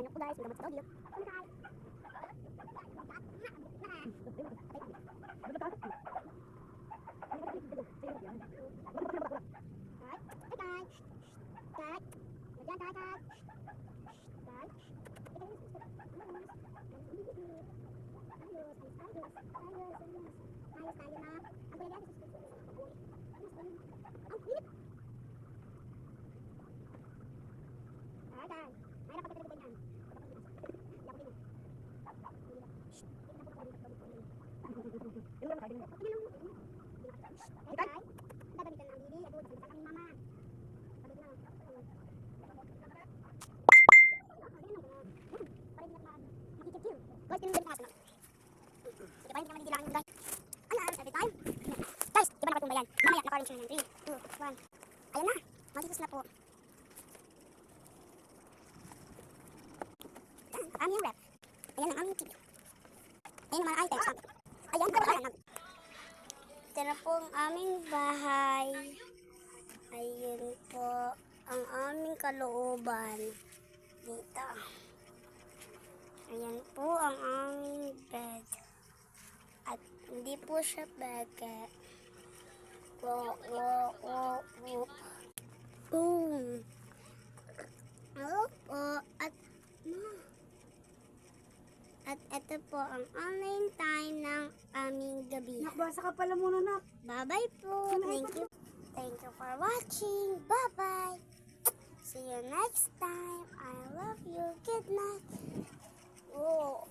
Ayan po guys, may gamot sa doggy. Guys, di ba nakatumba yan? Mamaya, naka-orange na yan. 3, 2, 1. Ayan na, magisis na po. Ayan, ang aming rep. Ayan ang aming TV. Ayan naman ang items. Ayan, pagkakalan namin. Ito na po ang aming bahay. Ayun po ang aming kalooban. Dito. Ayan po ang aming bed. At hindi po siya beke. Boom. Hello po. At ito po ang online time ng aming gabi. Nakbasa ka pala muna, nak. Bye-bye po. Thank you. Thank you for watching. Bye-bye. See you next time. I love you. Good night. Oh.